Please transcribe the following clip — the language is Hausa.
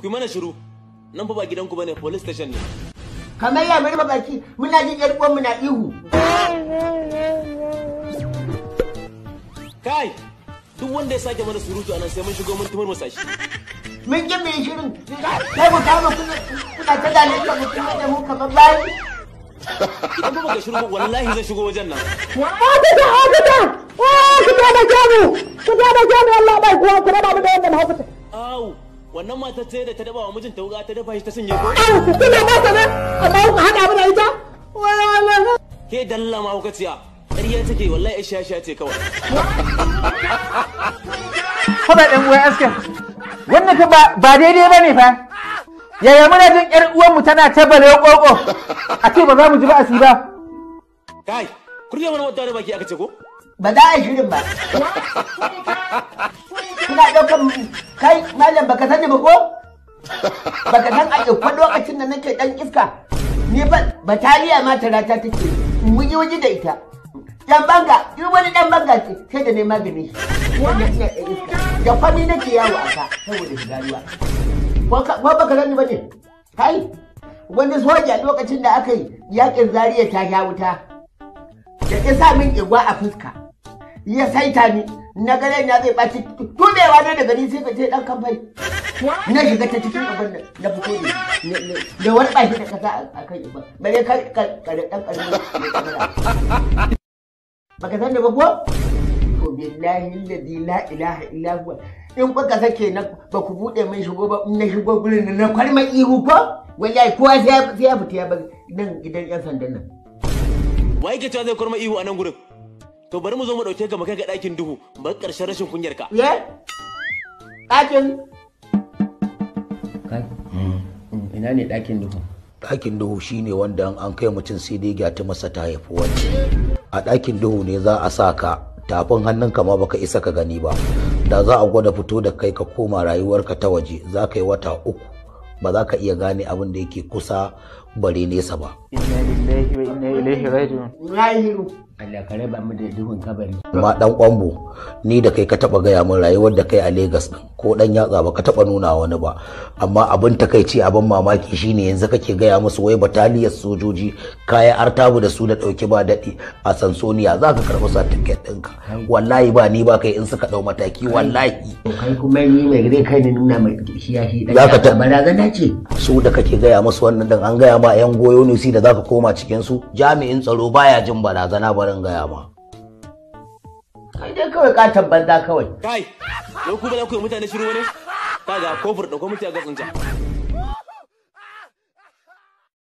ku mana shiru. Nan fa ba gidanku bane, police station ne. Kamar ya bari baki muna jin yar uwan muna ihu. Kai, duk wanda ya sake mana surutu anan sai mun shigo mun tumur masa shi. Mun ji mai shirin. Kai ku kama kuna ta dalilin da mutum da mu kamar bayi. Idan ba baka shiru wallahi zai shigo wajen nan. Allah bai kuwa ku raba mu da wannan hakuta. Au, wannan matar ce da ta daba wa mijinta wuga ta dafa shi ta sanya ko? Kuna ba ta ne? Amma ku hada mu da ita? Wallahi. Ke dalla ma hukaciya. Ƙarya take wallahi shasha ce kawai. Haba ɗan uwan askin. Wannan fa ba daidai bane fa. Yaya muna jin ƴar uwanmu tana ta bale ƙoƙo. A ce ba za mu ji ba asi ba. Kai, kurje mana wata da baki aka ce ko? Ba za a yi shirin ba. Kuna ɗaukar kai malam baka sani ba ko? Baka san a ɗauka lokacin da nake ɗan iska. Ni ba bataliya ma tarata take. Mun yi waje da ita. Ɗan banga, duk wani ɗan banga ce sai da ne magani. Wanda ina ɗan iska. Da kwami nake yawo a ka saboda shiga ruwa. Ko baka sani ba ne? Kai, wani soja lokacin da aka yi yaƙin Zariya ta sha wuta. Da ya sa min igwa a fuska. Ya saita ni na gare na zai ɓaci tubewa ne daga ni sai ka ce ɗan kamfai na shiga ta cikin abin da na fito da wani ɓashi da kasa a kan igwa bare ka ɗan ƙarfi baka san da ba ko to billahi alladhi la ilaha illa huwa in kuka sake na ba ku buɗe min shigo ba in na shigo gurin na kwarma ihu ko wallahi kowa sai ya fita ya bar nan gidan yan sandan nan Wai ke cewa zai kwarma ihu a nan gurin? To bari mu zo mu dauke ka mu kai ga ɗakin duhu, ba ƙarshen rashin kunyar ka. Ye? Ɗakin? Kai? Ina ne ɗakin duhu? Ɗakin duhu shine wanda an kai mutum sai dai gyata masa ta haifi wani. A ɗakin duhu ne za a sa ka tafin hannunka ma baka isa ka gani ba. Da za a gwada fito da kai ka koma rayuwarka ta waje za ka yi wata 3 ba za ka iya gane abin da yake kusa bare nesa ba. Inna lillahi wa inna ilaihi raji'un. Rahiru. Allah ka raba mu da duhun kabari. Amma dan kwambo ni da kai ka taba gaya min rayuwar da kai a Lagos din ko dan yatsa ba ka taba nuna wani ba amma abin takeici abin mamaki shine yanzu kake gaya musu wai bataliyar sojoji kaya artabu da su da dauki ba dadi a Sansoniya za ka karɓi certificate ɗinka wallahi ba ni ba kai in suka dau mataki wallahi Kai kuma ni mai rai kai ne nuna mai shi dan Zaka ta- barazana ce. su da kake gaya musu wannan dan an gaya ma yan goyo ne da zaka koma cikin su jami'in tsaro baya jin barazana barin gaya ma. Kai dai kawai katon banza kawai. Kai, yau ku ba za ku yi mutane shiru wani? Kaga kofur ɗauko mutane ga tsinta.